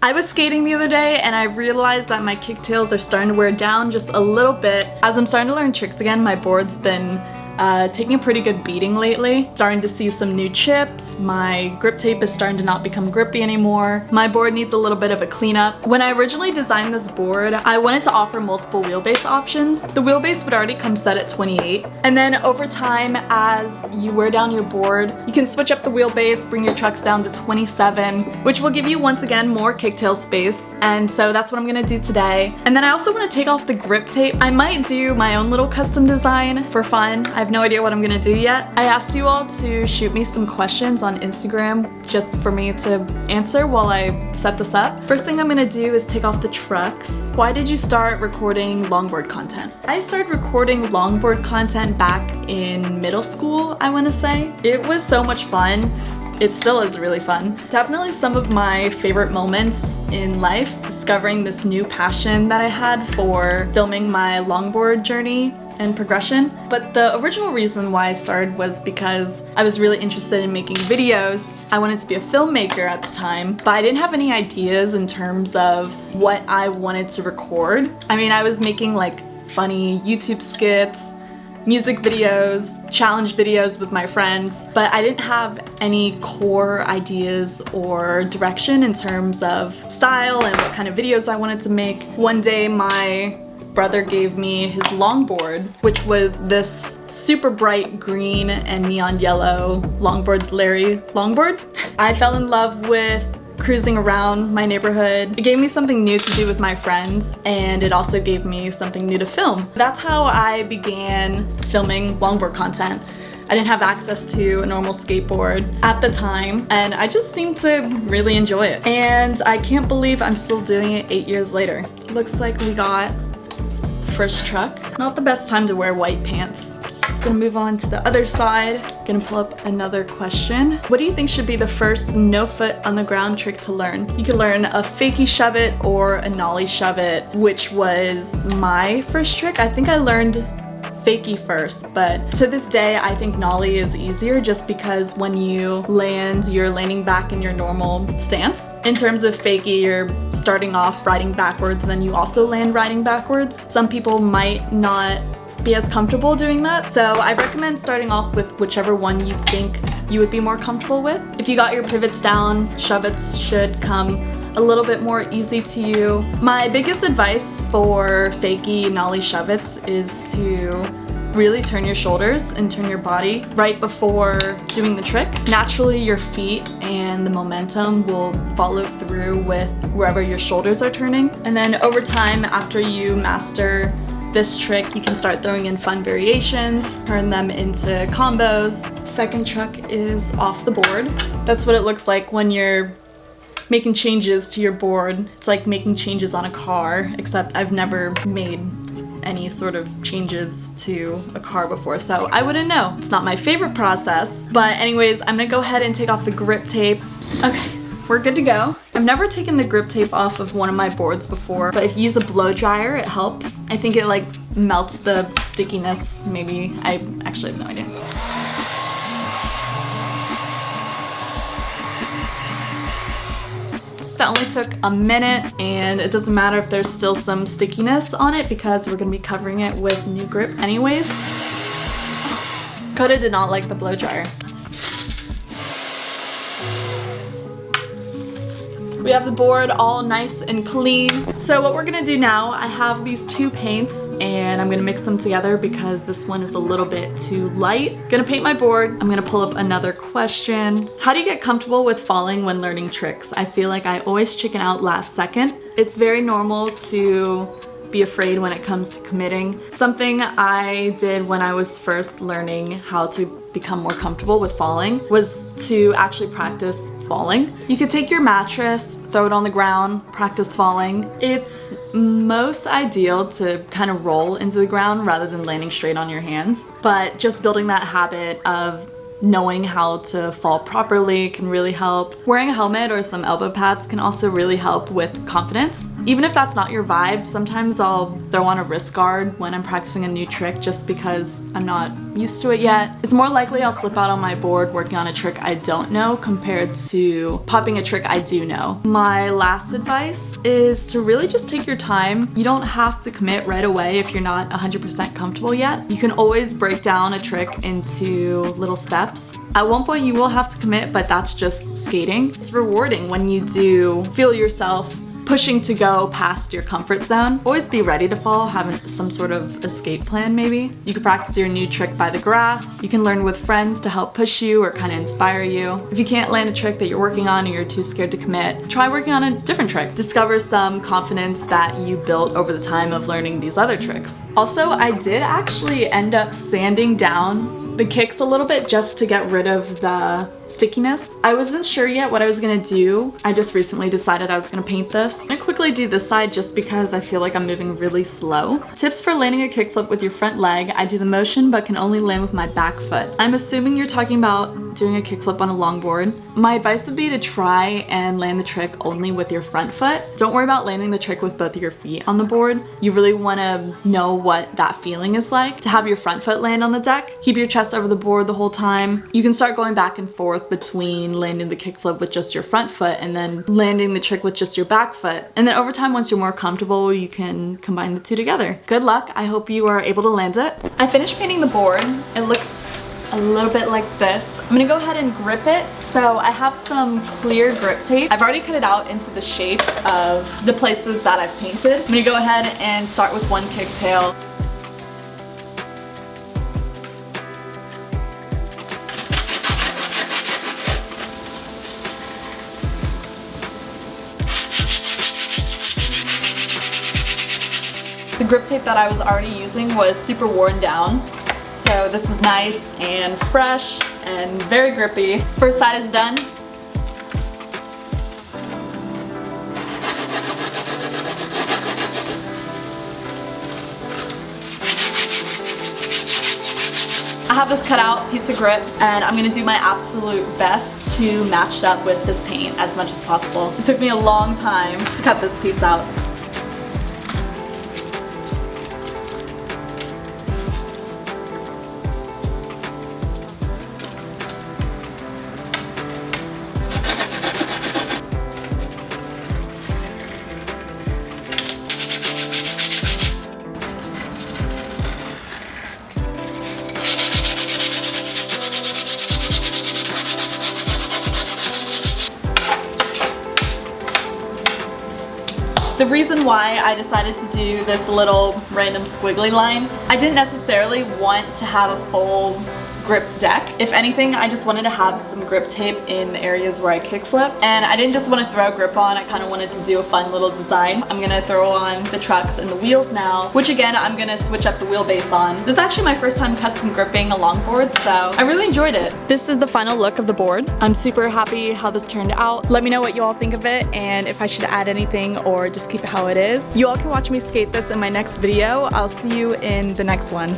I was skating the other day and I realized that my kicktails are starting to wear down just a little bit. As I'm starting to learn tricks again, my board's been taking a pretty good beating lately. Starting to see some new chips. My grip tape is starting to not become grippy anymore. My board needs a little bit of a cleanup. When I originally designed this board, I wanted to offer multiple wheelbase options. The wheelbase would already come set at 28. And then over time, as you wear down your board, you can switch up the wheelbase, bring your trucks down to 27, which will give you once again more kicktail space. And so that's what I'm gonna do today. And then I also want to take off the grip tape. I might do my own little custom design for fun. I have no idea what I'm gonna do yet. I asked you all to shoot me some questions on Instagram just for me to answer while I set this up. First thing I'm gonna do is take off the trucks. Why did you start recording longboard content? I started recording longboard content back in middle school, I wanna say. It was so much fun. It still is really fun. Definitely some of my favorite moments in life, discovering this new passion that I had for filming my longboard journey and progression. But the original reason why I started was because I was really interested in making videos. I wanted to be a filmmaker at the time, but I didn't have any ideas in terms of what I wanted to record. I mean, I was making like funny YouTube skits, music videos, challenge videos with my friends, but I didn't have any core ideas or direction in terms of style and what kind of videos I wanted to make. One day my brother gave me his longboard, which was this super bright green and neon yellow longboard, Larry longboard. I fell in love with cruising around my neighborhood. It gave me something new to do with my friends, and it also gave me something new to film. That's how I began filming longboard content. I didn't have access to a normal skateboard at the time, and I just seemed to really enjoy it. And I can't believe I'm still doing it 8 years later. Looks like we got first truck. Not the best time to wear white pants. Gonna move on to the other side. Gonna pull up another question. What do you think should be the first no foot on the ground trick to learn? You could learn a fakie shove it or a nollie shove it, which was my first trick. I think I learned fakie first, but to this day I think nollie is easier just because when you land, you're landing back in your normal stance. In terms of fakie, you're starting off riding backwards, then you also land riding backwards. Some people might not be as comfortable doing that, so I recommend starting off with whichever one you think you would be more comfortable with. If you got your pivots down, shove-its should come a little bit more easy to you. My biggest advice for fakie nollie shove-its is to really turn your shoulders and turn your body right before doing the trick. Naturally, your feet and the momentum will follow through with wherever your shoulders are turning. And then over time, after you master this trick, you can start throwing in fun variations, turn them into combos. Second truck is off the board. That's what it looks like when you're making changes to your board. It's like making changes on a car, except I've never made any sort of changes to a car before, so I wouldn't know. It's not my favorite process, but anyways, I'm gonna go ahead and take off the grip tape. Okay, we're good to go. I've never taken the grip tape off of one of my boards before, but if you use a blow dryer, it helps. I think it like melts the stickiness, maybe. I actually have no idea. That only took a minute, and it doesn't matter if there's still some stickiness on it because we're gonna be covering it with new grip anyways. Coda did not like the blow dryer. We have the board all nice and clean. So what we're gonna do now, I have these two paints and I'm gonna mix them together because this one is a little bit too light. Gonna paint my board. I'm gonna pull up another question. How do you get comfortable with falling when learning tricks? I feel like I always chicken out last second. It's very normal to be afraid when it comes to committing. Something I did when I was first learning how to become more comfortable with falling was to actually practice falling. You could take your mattress, throw it on the ground, practice falling. It's most ideal to kind of roll into the ground rather than landing straight on your hands, but just building that habit of knowing how to fall properly can really help. Wearing a helmet or some elbow pads can also really help with confidence. Even if that's not your vibe, sometimes I'll throw on a wrist guard when I'm practicing a new trick just because I'm not used to it yet. It's more likely I'll slip out on my board working on a trick I don't know compared to popping a trick I do know. My last advice is to really just take your time. You don't have to commit right away if you're not 100% comfortable yet. You can always break down a trick into little steps. At one point you will have to commit, but that's just skating. It's rewarding when you do feel yourself pushing to go past your comfort zone. Always be ready to fall, have some sort of escape plan maybe. You can practice your new trick by the grass. You can learn with friends to help push you or kind of inspire you. If you can't land a trick that you're working on or you're too scared to commit, try working on a different trick. Discover some confidence that you built over the time of learning these other tricks. Also, I did actually end up sanding down the kicks a little bit just to get rid of the stickiness. I wasn't sure yet what I was gonna do. I just recently decided I was gonna paint this. I'm gonna quickly do this side just because I feel like I'm moving really slow. Tips for landing a kickflip with your front leg. I do the motion but can only land with my back foot. I'm assuming you're talking about doing a kickflip on a longboard. My advice would be to try and land the trick only with your front foot. Don't worry about landing the trick with both of your feet on the board. You really wanna know what that feeling is like to have your front foot land on the deck. Keep your chest over the board the whole time. You can start going back and forth between landing the kickflip with just your front foot and then landing the trick with just your back foot. And then over time, once you're more comfortable, you can combine the two together. Good luck. I hope you are able to land it. I finished painting the board. It looks a little bit like this. I'm gonna go ahead and grip it. So I have some clear grip tape. I've already cut it out into the shapes of the places that I've painted. I'm gonna go ahead and start with one kicktail. The grip tape that I was already using was super worn down. So this is nice and fresh and very grippy. First side is done. I have this cut out piece of grip and I'm gonna do my absolute best to match it up with this paint as much as possible. It took me a long time to cut this piece out. The reason why I decided to do this little random squiggly line, I didn't necessarily want to have a full gripped deck. If anything, I just wanted to have some grip tape in the areas where I kickflip, and I didn't just want to throw grip on, I kind of wanted to do a fun little design. I'm gonna throw on the trucks and the wheels now, which again, I'm gonna switch up the wheelbase on. This is actually my first time custom gripping a longboard, so I really enjoyed it. This is the final look of the board. I'm super happy how this turned out. Let me know what you all think of it and if I should add anything or just keep it how it is. You all can watch me skate this in my next video. I'll see you in the next one.